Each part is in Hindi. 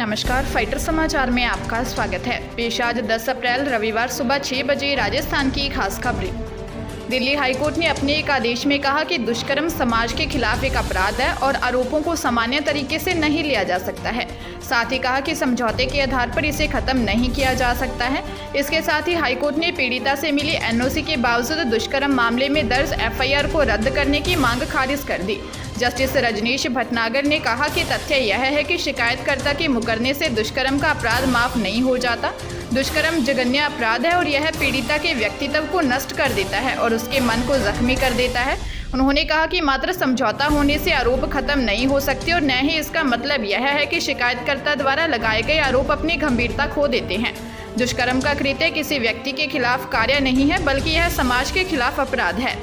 नमस्कार, फाइटर समाचार में आपका स्वागत है। पेश आज 10 अप्रैल रविवार सुबह 6 बजे राजस्थान की खास खबरें। दिल्ली हाईकोर्ट ने अपने एक आदेश में कहा कि दुष्कर्म समाज के खिलाफ एक अपराध है और आरोपों को सामान्य तरीके से नहीं लिया जा सकता है। साथ ही कहा कि समझौते के आधार पर इसे खत्म नहीं किया जा सकता है। इसके साथ ही हाईकोर्ट ने पीड़िता से मिली एनओसी के बावजूद दुष्कर्म मामले में दर्ज एफआईआर को रद्द करने की मांग खारिज कर दी। जस्टिस रजनीश भटनागर ने कहा कि तथ्य यह है कि शिकायतकर्ता के मुकरने से दुष्कर्म का अपराध माफ नहीं हो जाता। दुष्कर्म जघन्य अपराध है और यह पीड़िता के व्यक्तित्व को नष्ट कर देता है और उसके मन को जख्मी कर देता है। उन्होंने कहा कि मात्र समझौता होने से आरोप खत्म नहीं हो सकते और न ही इसका मतलब यह है कि शिकायतकर्ता द्वारा लगाए गए आरोप अपनी गंभीरता खो देते हैं। दुष्कर्म का कृत्य किसी व्यक्ति के खिलाफ कार्य नहीं है, बल्कि यह समाज के खिलाफ अपराध है।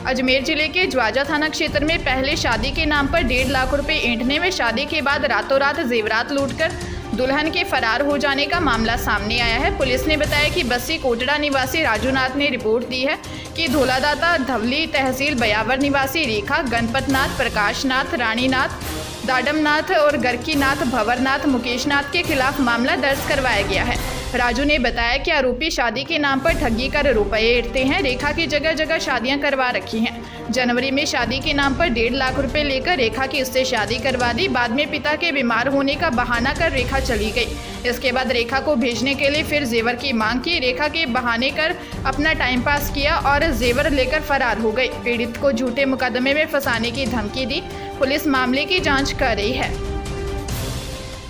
अजमेर जिले के ज्वाजा थाना क्षेत्र में पहले शादी के नाम पर 1.5 लाख रुपए ऐंठने में शादी के बाद रातों रात जेवरात लूटकर दुल्हन के फरार हो जाने का मामला सामने आया है। पुलिस ने बताया कि बस्सी कोटड़ा निवासी राजू नाथ ने रिपोर्ट दी है कि धोलादाता धवली तहसील बयावर निवासी रेखा, गणपत नाथ, प्रकाश नाथ, रानी नाथ, दाडम नाथ और गर्की नाथ, भंवर नाथ, मुकेश नाथ के खिलाफ मामला दर्ज करवाया गया है। राजू ने बताया कि आरोपी शादी के नाम पर ठगी कर रुपए ऐंठते हैं। रेखा की जगह जगह शादियां करवा रखी हैं। जनवरी में शादी के नाम पर 1.5 लाख रुपए लेकर रेखा की उससे शादी करवा दी। बाद में पिता के बीमार होने का बहाना कर रेखा चली गई। इसके बाद रेखा को भेजने के लिए फिर जेवर की मांग की। रेखा के बहाने कर अपना टाइम पास किया और जेवर लेकर फरार हो गई। पीड़ित को झूठे मुकदमे में फंसाने की धमकी दी। पुलिस मामले की जाँच कर रही है।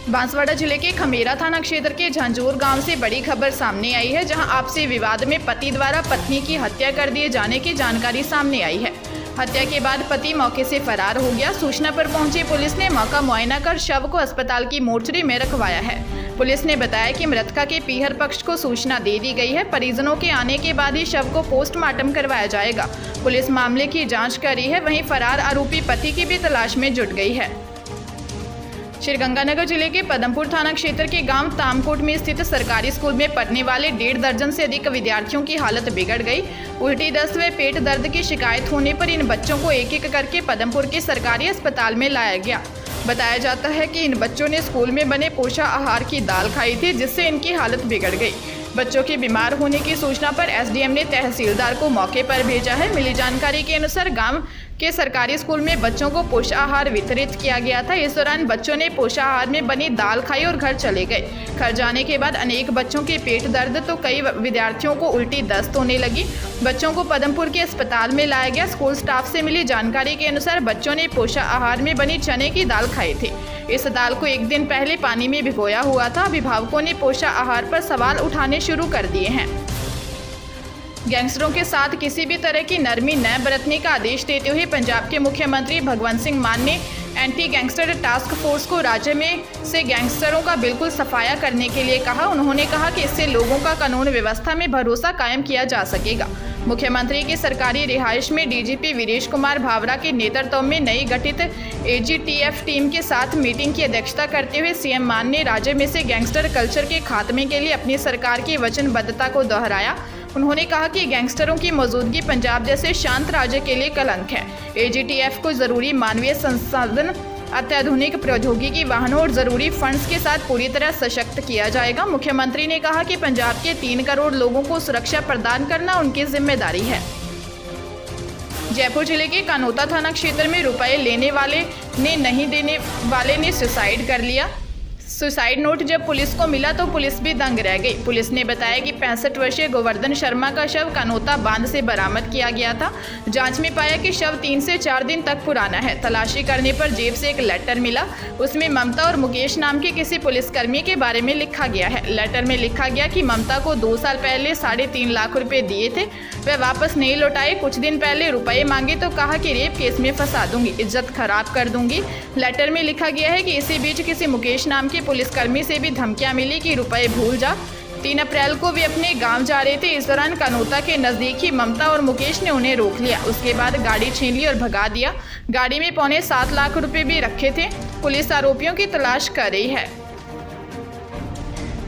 बांसवाड़ा जिले के खमेरा थाना क्षेत्र के झांझोर गांव से बड़ी खबर सामने आई है, जहां आपसी विवाद में पति द्वारा पत्नी की हत्या कर दिए जाने की जानकारी सामने आई है। हत्या के बाद पति मौके से फरार हो गया। सूचना पर पहुंची पुलिस ने मौका मुआयना कर शव को अस्पताल की मोर्चरी में रखवाया है। पुलिस ने बताया कि मृतका के पीहर पक्ष को सूचना दे दी गई है। परिजनों के आने के बाद ही शव को पोस्टमार्टम करवाया जाएगा। पुलिस मामले की जाँच कर रही है। वहीं फरार आरोपी पति की भी तलाश में जुट गई है। श्रीगंगानगर जिले के पदमपुर थाना क्षेत्र के गांव तामकोट में स्थित सरकारी स्कूल में पढ़ने वाले 1.5 दर्जन से अधिक विद्यार्थियों की हालत बिगड़ गई। उल्टी दस्त व पेट दर्द की शिकायत होने पर इन बच्चों को एक एक करके पदमपुर के सरकारी अस्पताल में लाया गया। बताया जाता है कि इन बच्चों ने स्कूल में बने पोषाहार की दाल खाई थी, जिससे इनकी हालत बिगड़ गई। बच्चों के बीमार होने की सूचना पर एसडीएम ने तहसीलदार को मौके पर भेजा है। मिली जानकारी के अनुसार गांव के सरकारी स्कूल में बच्चों को पोषाहार वितरित किया गया था। इस दौरान बच्चों ने पोषाहार में बनी दाल खाई और घर चले गए। घर जाने के बाद अनेक बच्चों के पेट दर्द तो कई विद्यार्थियों को उल्टी दस्त होने लगी। बच्चों को पदमपुर के अस्पताल में लाया गया। स्कूल स्टाफ से मिली जानकारी के अनुसार बच्चों ने पोषाहार में बनी चने की दाल खाई थी। इस दाल को एक दिन पहले पानी में भिगोया हुआ था। अभिभावकों ने पोषाहार पर सवाल उठाने शुरू कर दिए हैं। गैंगस्टरों के साथ किसी भी तरह की नरमी न बरतने का आदेश देते हुए पंजाब के मुख्यमंत्री भगवंत सिंह मान ने एंटी गैंगस्टर टास्क फोर्स को राज्य में से गैंगस्टरों का बिल्कुल सफाया करने के लिए कहा। उन्होंने कहा कि इससे लोगों का कानून व्यवस्था में भरोसा कायम किया जा सकेगा। मुख्यमंत्री की सरकारी रिहाइश में डीजीपी वीरेश कुमार भावरा के नेतृत्व में नई गठित एजीटीएफ टीम के साथ मीटिंग की अध्यक्षता करते हुए सीएम मान ने राज्य में से गैंगस्टर कल्चर के खात्मे के लिए अपनी सरकार की वचनबद्धता को दोहराया। उन्होंने कहा कि गैंगस्टरों की मौजूदगी पंजाब जैसे शांत राज्य के लिए कलंक है। एजीटीएफ को जरूरी मानवीय संसाधन, अत्याधुनिक प्रौद्योगिकी वाहनों और जरूरी फंड्स के साथ पूरी तरह सशक्त किया जाएगा। मुख्यमंत्री ने कहा कि पंजाब के 3 करोड़ लोगों को सुरक्षा प्रदान करना उनकी जिम्मेदारी है। जयपुर जिले के कानोता थाना क्षेत्र में रुपए लेने वाले ने नहीं देने वाले ने सुसाइड कर लिया। सुसाइड नोट जब पुलिस को मिला तो पुलिस भी दंग रह गई। पुलिस ने बताया कि 65 वर्षीय गोवर्धन शर्मा का शव कानोता बांध से बरामद किया गया था। जांच में पाया कि शव 3 से 4 दिन तक पुराना है। तलाशी करने पर जेब से एक लेटर मिला। उसमें ममता और मुकेश नाम के किसी पुलिसकर्मी के बारे में लिखा गया है। लेटर में लिखा गया कि ममता को 2 साल पहले 3.5 लाख रुपए दिए थे, वह वापस नहीं लौटाए। कुछ दिन पहले रुपए मांगे तो कहा कि रेप केस में फंसा दूंगी, इज्जत खराब कर दूंगी। लेटर में लिखा गया है कि इसी बीच किसी मुकेश नाम के पुलिसकर्मी से भी धमकियां मिली कि रुपए भूल जा। 3 अप्रैल को वे अपने गांव जा रहे थे। इस दौरान कानोता के नजदीक ही ममता और मुकेश ने उन्हें रोक लिया। उसके बाद गाड़ी छीन ली और भगा दिया। गाड़ी में 7.25 लाख रुपए भी रखे थे। पुलिस आरोपियों की तलाश कर रही है।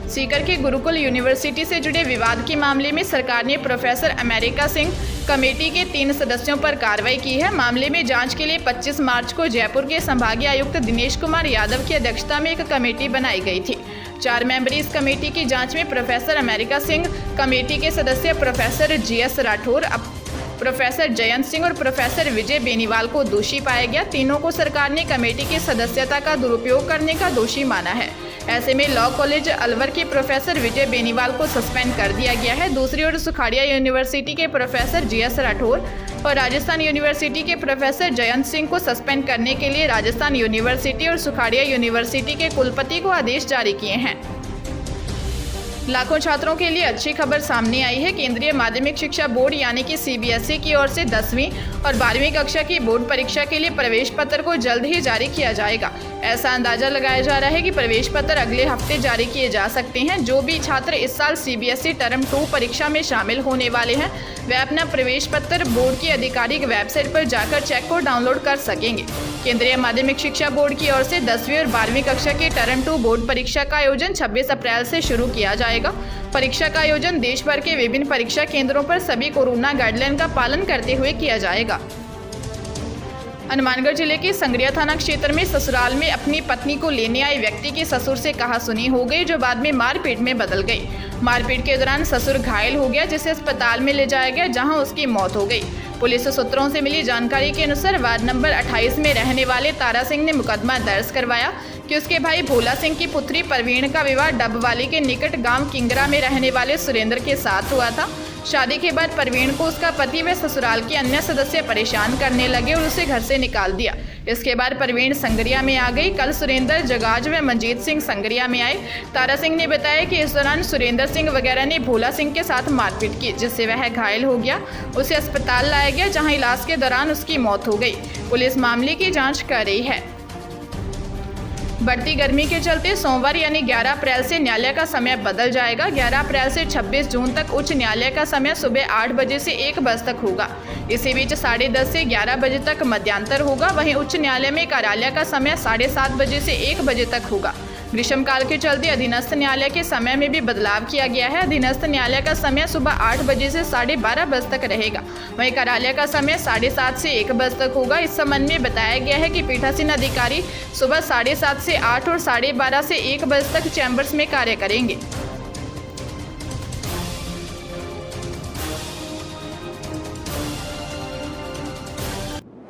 सीकर के गुरुकुल यूनिवर्सिटी से जुड़े विवाद के मामले में सरकार ने प्रोफेसर अमेरिका सिंह कमेटी के 3 सदस्यों पर कार्रवाई की है। मामले में जांच के लिए 25 मार्च को जयपुर के संभागीय आयुक्त दिनेश कुमार यादव की अध्यक्षता में एक कमेटी बनाई गई थी। 4 मेंबरी इस कमेटी की जांच में प्रोफेसर अमेरिका सिंह, कमेटी के सदस्य professor GS Rathore, professor Jayant Singh और प्रोफेसर विजय बेनीवाल को दोषी पाया गया। तीनों को सरकार ने कमेटी की सदस्यता का दुरुपयोग करने का दोषी माना है। ऐसे में लॉ कॉलेज अलवर के प्रोफेसर विजय बेनीवाल को सस्पेंड कर दिया गया है। दूसरी ओर सुखाड़िया यूनिवर्सिटी के प्रोफेसर GS राठौर और राजस्थान यूनिवर्सिटी के प्रोफेसर जयंत सिंह को सस्पेंड करने के लिए राजस्थान यूनिवर्सिटी और सुखाड़िया यूनिवर्सिटी के कुलपति को आदेश जारी किए हैं। लाखों छात्रों के लिए अच्छी खबर सामने आई है। केंद्रीय माध्यमिक शिक्षा बोर्ड यानी कि CBSE की ओर से 10वीं और 12वीं कक्षा की बोर्ड परीक्षा के लिए प्रवेश पत्र को जल्द ही जारी किया जाएगा। ऐसा अंदाजा लगाया जा रहा है कि प्रवेश पत्र अगले हफ्ते जारी किए जा सकते हैं। जो भी छात्र इस साल CBSE टर्म 2 परीक्षा में शामिल होने वाले हैं वे अपना प्रवेश पत्र बोर्ड की आधिकारिक वेबसाइट पर जाकर चेक को डाउनलोड कर सकेंगे। केंद्रीय माध्यमिक शिक्षा बोर्ड की ओर से 10वीं और 12वीं कक्षा की टर्म 2 बोर्ड परीक्षा का आयोजन 26 अप्रैल से शुरू किया जाएगा। परीक्षा का आयोजन देश भर के विभिन्न परीक्षा केंद्रों पर सभी कोरोना गाइडलाइन का पालन करते हुए किया जाएगा। हनुमानगढ़ जिले के संगरिया थाना क्षेत्र में ससुराल में अपनी पत्नी को लेने आए व्यक्ति की ससुर से कहासुनी हो गई, जो बाद में मारपीट में बदल गई। मारपीट के दौरान ससुर घायल हो गया, जिसे अस्पताल में ले जाया गया, जहां उसकी मौत हो गई। पुलिस सूत्रों से मिली जानकारी के अनुसार वार्ड नंबर 28 में रहने वाले तारा सिंह ने मुकदमा दर्ज करवाया कि उसके भाई भोला सिंह की पुत्री परवीन का विवाह डबवाली के निकट गांव किंगरा में रहने वाले सुरेंद्र के साथ हुआ था। शादी के बाद परवीन को उसका पति व ससुराल के अन्य सदस्य परेशान करने लगे और उसे घर से निकाल दिया। इसके बाद परवीन संगरिया में आ गई। कल सुरेंद्र जगाज व मंजीत सिंह संगरिया में आए। तारा सिंह ने बताया कि इस दौरान सुरेंद्र सिंह वगैरह ने भोला सिंह के साथ मारपीट की, जिससे वह घायल हो गया। उसे अस्पताल लाया गया, जहां इलाज के दौरान उसकी मौत हो गई। पुलिस मामले की जाँच कर रही है। बढ़ती गर्मी के चलते सोमवार यानी 11 अप्रैल से न्यायालय का समय बदल जाएगा। 11 अप्रैल से 26 जून तक उच्च न्यायालय का समय सुबह 8 बजे से 1 बजे तक होगा। इसी बीच 10:30 से 11 बजे तक मध्यांतर होगा। वहीं उच्च न्यायालय में कार्यालय का समय 7:30 बजे से 1 बजे तक होगा। ग्रीष्मकाल के चलते अधीनस्थ न्यायालय के समय में भी बदलाव किया गया है। अधीनस्थ न्यायालय का समय सुबह 8 बजे से 12:30 बजे तक रहेगा। वहीं कार्यालय का समय 7:30 से 1 बजे तक होगा। इस संबंध में बताया गया है कि पीठासीन अधिकारी सुबह 7:30 से 8 और 12:30 से 1 बजे तक चैम्बर्स में कार्य करेंगे।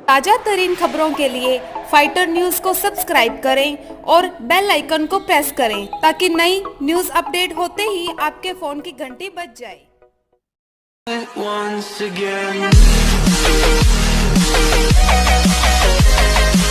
ताजा तरीन खबरों के लिए फाइटर न्यूज को सब्सक्राइब करें और बेल आइकन को प्रेस करें ताकि नई न्यूज अपडेट होते ही आपके फोन की घंटी बज जाए।